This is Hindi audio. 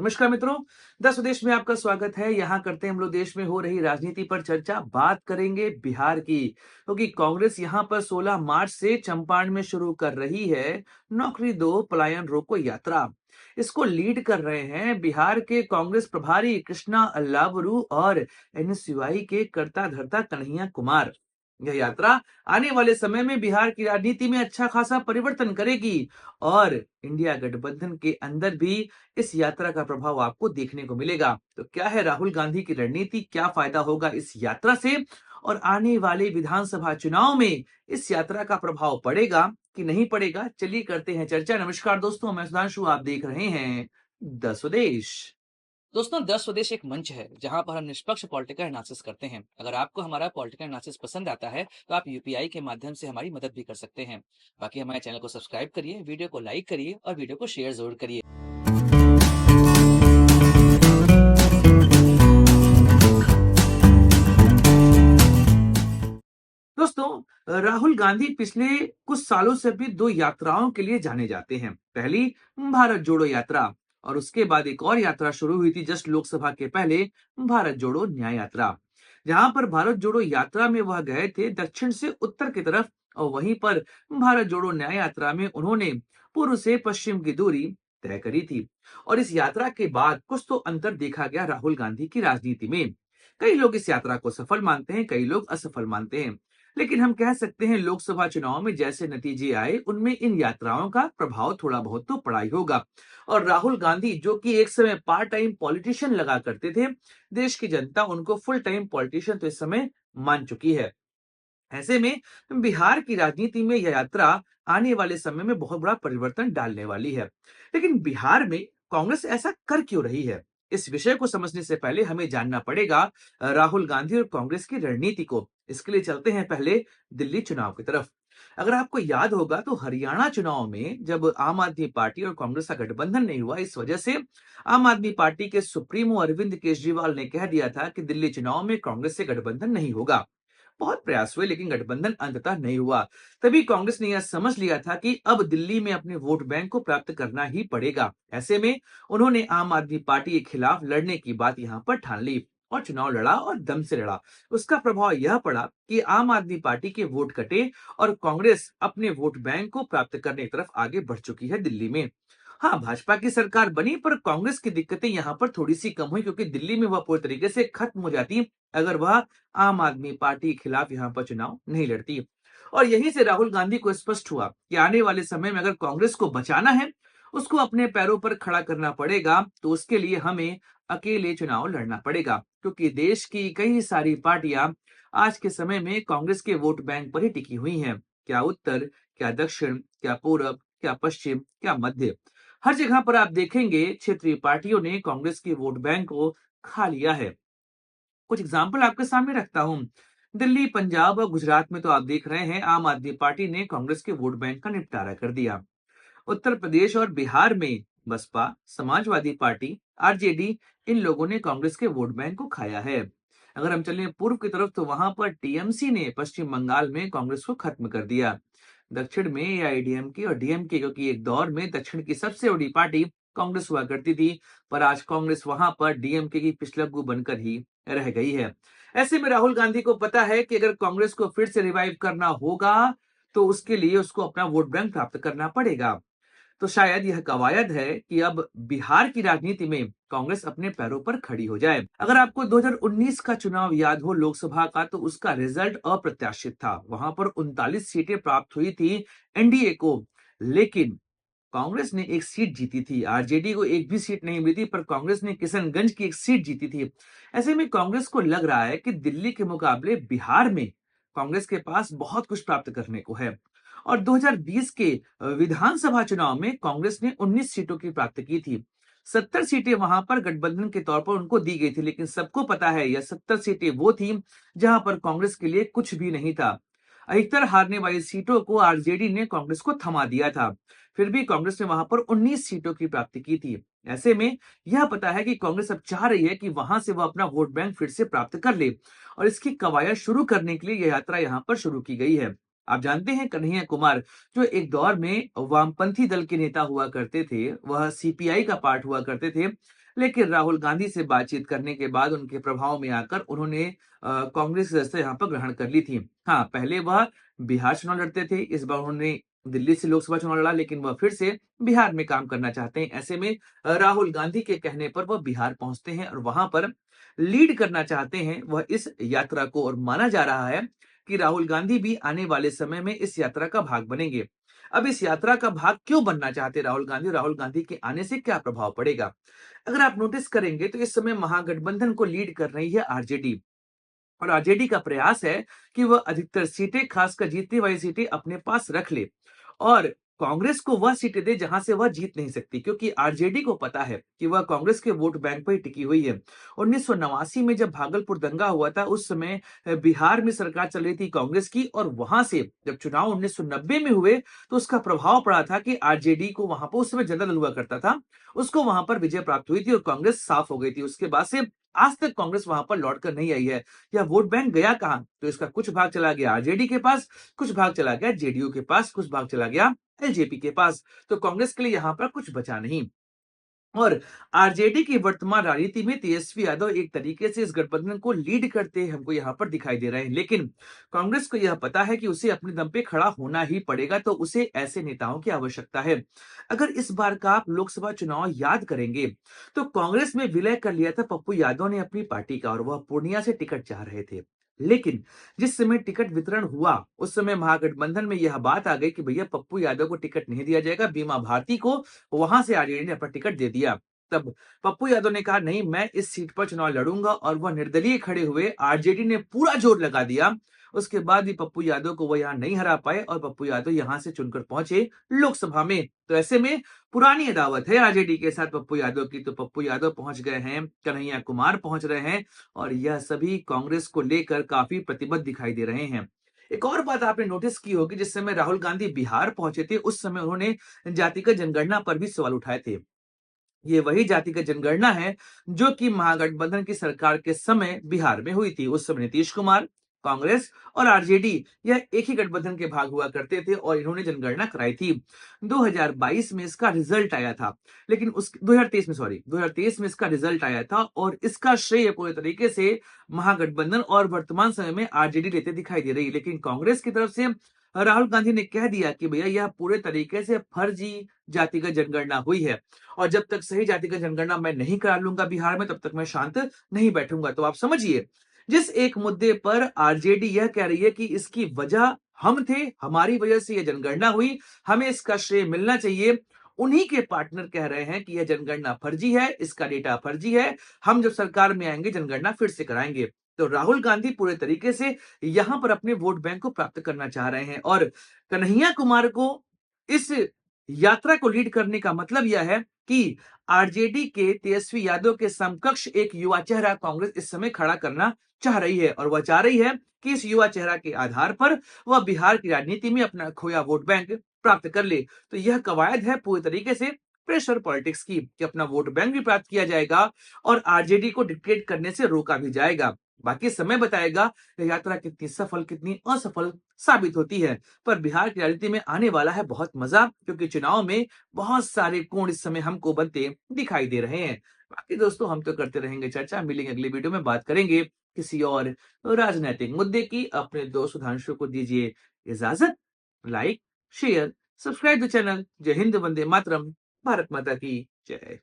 नमस्कार मित्रों, द स्वदेश में आपका स्वागत है। यहाँ करते हैं हम लोग देश में हो रही राजनीति पर चर्चा। बात करेंगे बिहार की, क्योंकि कांग्रेस यहाँ पर 16 मार्च से चंपारण में शुरू कर रही है नौकरी दो पलायन रोको यात्रा। इसको लीड कर रहे हैं बिहार के कांग्रेस प्रभारी कृष्णा अल्लावरू और एनएसयूआई के कर्ता धर्ता कन्हैया कुमार। यह यात्रा आने वाले समय में बिहार की राजनीति में अच्छा खासा परिवर्तन करेगी और इंडिया गठबंधन के अंदर भी इस यात्रा का प्रभाव आपको देखने को मिलेगा। तो क्या है राहुल गांधी की रणनीति, क्या फायदा होगा इस यात्रा से और आने वाले विधानसभा चुनाव में इस यात्रा का प्रभाव पड़ेगा कि नहीं पड़ेगा? चलिए करते हैं चर्चा। नमस्कार दोस्तों, मैं सुधांशु, आप देख रहे हैं द स्वदेश। दोस्तों, द स्वदेश एक मंच है जहां पर हम निष्पक्ष पॉलिटिकल एनालिसिस करते हैं। अगर आपको हमारा पॉलिटिकल एनालिसिस पसंद आता है तो आप यूपीआई के माध्यम से हमारी मदद भी कर सकते हैं। बाकी हमारे चैनल को सब्सक्राइब करिए, वीडियो को लाइक करिए और वीडियो को शेयर जरूर करिए। दोस्तों, राहुल गांधी पिछले कुछ सालों से भी दो यात्राओं के लिए जाने जाते हैं। पहली भारत जोड़ो यात्रा और उसके बाद एक और यात्रा शुरू हुई थी जस्ट लोकसभा के पहले, भारत जोड़ो न्याय यात्रा। जहां पर भारत जोड़ो यात्रा में वह गए थे दक्षिण से उत्तर की तरफ और वहीं पर भारत जोड़ो न्याय यात्रा में उन्होंने पूर्व से पश्चिम की दूरी तय करी थी। और इस यात्रा के बाद कुछ तो अंतर देखा गया राहुल गांधी की राजनीति में। कई लोग इस यात्रा को सफल मानते हैं, कई लोग असफल मानते हैं, लेकिन हम कह सकते हैं लोकसभा चुनाव में जैसे नतीजे आए उनमें इन यात्राओं का प्रभाव थोड़ा बहुत तो पड़ा ही होगा। और राहुल गांधी जो कि एक समय पार्ट टाइम पॉलिटिशियन लगा करते थे, देश की जनता उनको फुल टाइम पॉलिटिशियन तो इस समय मान चुकी है। ऐसे में बिहार की राजनीति में यह यात्रा आने वाले समय में बहुत बड़ा परिवर्तन डालने वाली है। लेकिन बिहार में कांग्रेस ऐसा कर क्यों रही है? इस विषय को समझने से पहले हमें जानना पड़ेगा राहुल गांधी और कांग्रेस की रणनीति को। इसके लिए चलते हैं पहले दिल्ली चुनाव की तरफ। अगर आपको याद होगा तो हरियाणा चुनाव में जब आम आदमी पार्टी और कांग्रेस का गठबंधन नहीं हुआ, इस वजह से आम आदमी पार्टी के सुप्रीमो अरविंद केजरीवाल ने कह दिया था कि दिल्ली चुनाव में कांग्रेस से गठबंधन नहीं होगा। बहुत प्रयास हुए लेकिन गठबंधन अंततः नहीं हुआ। तभी कांग्रेस ने यह समझ लिया था कि अब दिल्ली में अपने वोट बैंक को प्राप्त करना ही पड़ेगा। ऐसे में उन्होंने आम आदमी पार्टी के खिलाफ लड़ने की बात यहां पर ठान ली और चुनाव लड़ा और दम से लड़ा। उसका प्रभाव यह पड़ा कि आम आदमी पार्टी के वोट कटे और कांग्रेस अपने वोट बैंक को प्राप्त करने की तरफ आगे बढ़ चुकी है दिल्ली में। हाँ, भाजपा की सरकार बनी पर कांग्रेस की दिक्कतें यहाँ पर थोड़ी सी कम हुई, क्योंकि दिल्ली में वह पूरी तरीके से खत्म हो जाती अगर वह आम आदमी पार्टी के खिलाफ यहाँ पर चुनाव नहीं लड़ती। और यहीं से राहुल गांधी को स्पष्ट हुआ कि आने वाले समय में अगर कांग्रेस को बचाना है, उसको अपने पैरों पर खड़ा करना पड़ेगा, तो उसके लिए हमें अकेले चुनाव लड़ना पड़ेगा, क्योंकि देश की कई सारी पार्टियां आज के समय में कांग्रेस के वोट बैंक पर ही टिकी हुई हैं। क्या उत्तर, क्या दक्षिण, क्या पूरब, क्या पश्चिम, क्या मध्य, हर जगह पर आप देखेंगे क्षेत्रीय पार्टियों ने कांग्रेस के वोट बैंक को खा लिया है। कुछ एग्जाम्पल आपके सामने रखता हूं। दिल्ली, पंजाब और गुजरात में तो आप देख रहे हैं आम आदमी पार्टी ने कांग्रेस के वोट बैंक का निपटारा कर दिया। उत्तर प्रदेश और बिहार में बसपा, समाजवादी पार्टी, आरजेडी, इन लोगों ने कांग्रेस के वोट बैंक को खाया है। अगर हम चलें पूर्व की तरफ तो वहां पर टीएमसी ने पश्चिम बंगाल में कांग्रेस को खत्म कर दिया। दक्षिण में एआईएडीएमके और डीएमके, क्योंकि एक दौर में दक्षिण की सबसे बड़ी पार्टी कांग्रेस हुआ करती थी, पर आज कांग्रेस वहां पर डीएमके की पिछलग्गू बनकर ही रह गई है। ऐसे में राहुल गांधी को पता है कि अगर कांग्रेस को फिर से रिवाइव करना होगा तो उसके लिए उसको अपना वोट बैंक प्राप्त करना पड़ेगा। तो शायद यह कवायद है कि अब बिहार की राजनीति में कांग्रेस अपने पैरों पर खड़ी हो जाए। अगर आपको 2019 का चुनाव याद हो लोकसभा का, तो उसका रिजल्ट अप्रत्याशित था। वहां पर 39 सीटें प्राप्त हुई थी एनडीए को, लेकिन कांग्रेस ने एक सीट जीती थी। आरजेडी को एक भी सीट नहीं मिली थी, पर कांग्रेस ने किशनगंज की एक सीट जीती थी। ऐसे में कांग्रेस को लग रहा है कि दिल्ली के मुकाबले बिहार में कांग्रेस के पास बहुत कुछ प्राप्त करने को है। और 2020 के विधानसभा चुनाव में कांग्रेस ने 19 सीटों की प्राप्त की थी। 70 सीटें वहां पर गठबंधन के तौर पर उनको दी गई थी, लेकिन सबको पता है यह 70 सीटें वो थी जहां पर कांग्रेस के लिए कुछ भी नहीं था। अधिकतर हारने वाली सीटों को आरजेडी ने कांग्रेस को थमा दिया था। फिर भी कांग्रेस ने वहां पर 19 सीटों की प्राप्ति की थी। ऐसे में यह पता है कि कांग्रेस अब चाह रही है कि वहां से वह अपना वोट बैंक फिर से प्राप्त कर ले, और इसकी कवायद शुरू करने के लिए यह यात्रा यहां पर शुरू की गई है। आप जानते हैं कन्हैया कुमार जो एक दौर में वामपंथी दल के नेता हुआ करते थे, वह सीपीआई का पार्ट हुआ करते थे, लेकिन राहुल गांधी से बातचीत करने के बाद उनके प्रभाव में आकर उन्होंने कांग्रेस की सदस्यता यहाँ पर ग्रहण कर ली थी। हाँ, पहले वह बिहार चुनाव लड़ते थे, इस बार उन्होंने दिल्ली से लोकसभा चुनाव लड़ा, लेकिन वह फिर से बिहार में काम करना चाहते हैं। ऐसे में राहुल गांधी के कहने पर वह बिहार पहुंचते हैं और वहां पर लीड करना चाहते हैं वह इस यात्रा को, और माना जा रहा है कि राहुल गांधी भी आने वाले समय में इस यात्रा का भाग बनेंगे। अब इस यात्रा का भाग क्यों बनना चाहते राहुल गांधी? राहुल गांधी के आने से क्या प्रभाव पड़ेगा? अगर आप नोटिस करेंगे तो इस समय महागठबंधन को लीड कर रही है आरजेडी, और आरजेडी का प्रयास है कि वह अधिकतर सीटें, खासकर जीतने वाली सीटें अपने पास रख ले और कांग्रेस को वह सीटें दे जहां से वह जीत नहीं सकती, क्योंकि आरजेडी को पता है कि वह कांग्रेस के वोट बैंक पर ही टिकी हुई है। 1989 में जब भागलपुर दंगा हुआ था, उस समय बिहार में सरकार चल रही थी कांग्रेस की, और वहां से जब चुनाव 1990 में हुए तो उसका प्रभाव पड़ा था कि आरजेडी को वहां पर, उस समय जनता दल हुआ करता था, उसको वहां पर विजय प्राप्त हुई थी और कांग्रेस साफ हो गई थी। उसके बाद से आज तक कांग्रेस वहां पर लौटकर नहीं आई है। या वोट बैंक गया कहां? तो इसका कुछ भाग चला गया आरजेडी के पास, कुछ भाग चला गया जेडीयू के पास, कुछ भाग चला गया एलजेपी के पास। तो कांग्रेस के लिए यहां पर कुछ बचा नहीं। और आरजेडी की वर्तमान राजनीति में तेजस्वी यादव एक तरीके से इस गठबंधन को लीड करते हमको यहां पर दिखाई दे रहे हैं, लेकिन कांग्रेस को यह पता है कि उसे अपने दम पे खड़ा होना ही पड़ेगा, तो उसे ऐसे नेताओं की आवश्यकता है। अगर इस बार का आप लोकसभा चुनाव याद करेंगे तो कांग्रेस में विलय कर लिया था पप्पू यादव ने अपनी पार्टी का, और वह पूर्णिया से टिकट चाह रहे थे। लेकिन जिस समय टिकट वितरण हुआ उस समय महागठबंधन में यह बात आ गई कि भैया पप्पू यादव को टिकट नहीं दिया जाएगा, बीमा भारती को वहां से आरजेडी ने अपना टिकट दे दिया। तब पप्पू यादव ने कहा नहीं, मैं इस सीट पर चुनाव लड़ूंगा, और वह निर्दलीय खड़े हुए। आरजेडी ने पूरा जोर लगा दिया। उसके बाद भी पप्पू यादव को वह यहां नहीं हरा पाए और पप्पू यादव यहां से चुनकर पहुंचे लोकसभा में। तो ऐसे में पुरानी अदावत है आरजेडी के साथ पप्पू यादव की, तो पप्पू यादव पहुंच गए हैं, कन्हैया कुमार पहुंच रहे हैं, और यह सभी कांग्रेस को लेकर काफी प्रतिबद्ध दिखाई दे रहे हैं। एक और बात आपने नोटिस की होगी, जिस समय राहुल गांधी बिहार पहुंचे थे उस समय उन्होंने जातिगत जनगणना पर भी सवाल उठाए थे। ये वही जातिगत जनगणना है जो कि महागठबंधन की सरकार के समय बिहार में हुई थी। उस समय नीतीश कुमार, कांग्रेस और आरजेडी यह एक ही गठबंधन के भाग हुआ करते थे, और इन्होंने जनगणना कराई थी। 2022 में इसका रिजल्ट आया था, लेकिन उस 2023 में, सॉरी, 2023 में इसका रिजल्ट आया था, और इसका श्रेय पूरे तरीके से महागठबंधन और वर्तमान समय में आरजेडी लेते दिखाई दे रही है। लेकिन कांग्रेस की तरफ से राहुल गांधी ने कह दिया कि भैया यह पूरे तरीके से फर्जी जातिगत जनगणना हुई है, और जब तक सही जातिगत जनगणना मैं नहीं करा लूंगा बिहार में, तब तक मैं शांत नहीं बैठूंगा। तो आप समझिए, जिस एक मुद्दे पर आरजेडी यह कह रही है कि इसकी वजह हम थे, हमारी वजह से यह जनगणना हुई, हमें इसका श्रेय मिलना चाहिए, उन्हीं के पार्टनर कह रहे हैं कि यह जनगणना फर्जी है, इसका डेटा फर्जी है, हम जब सरकार में आएंगे जनगणना फिर से कराएंगे। तो राहुल गांधी पूरे तरीके से यहां पर अपने वोट बैंक को प्राप्त करना चाह रहे हैं, और कन्हैया कुमार को इस यात्रा को लीड करने का मतलब यह है कि आरजेडी के तेजस्वी यादव के समकक्ष एक युवा चेहरा कांग्रेस इस समय खड़ा करना चाह रही है, और वह चाह रही है कि इस युवा चेहरा के आधार पर वह बिहार की राजनीति में अपना खोया वोट बैंक प्राप्त कर ले। तो यह कवायद है पूरी तरीके से प्रेशर पॉलिटिक्स की, कि अपना वोट बैंक भी प्राप्त किया जाएगा और आरजेडी को डिक्टेट करने से रोका भी जाएगा। बाकी समय बताएगा कि यात्रा कितनी सफल, कितनी असफल साबित होती है। पर बिहार की राजनीति में आने वाला है बहुत मजा, क्योंकि चुनाव में बहुत सारे कोण इस समय हमको बनते दिखाई दे रहे हैं। बाकी दोस्तों, हम तो करते रहेंगे चर्चा, मिलेंगे अगली वीडियो में, बात करेंगे किसी और राजनैतिक मुद्दे की। अपने दोस्त सुधांशु को दीजिए इजाजत। Like, share, subscribe the channel. जय हिंद, वंदे मातरम, भारत माता की जय।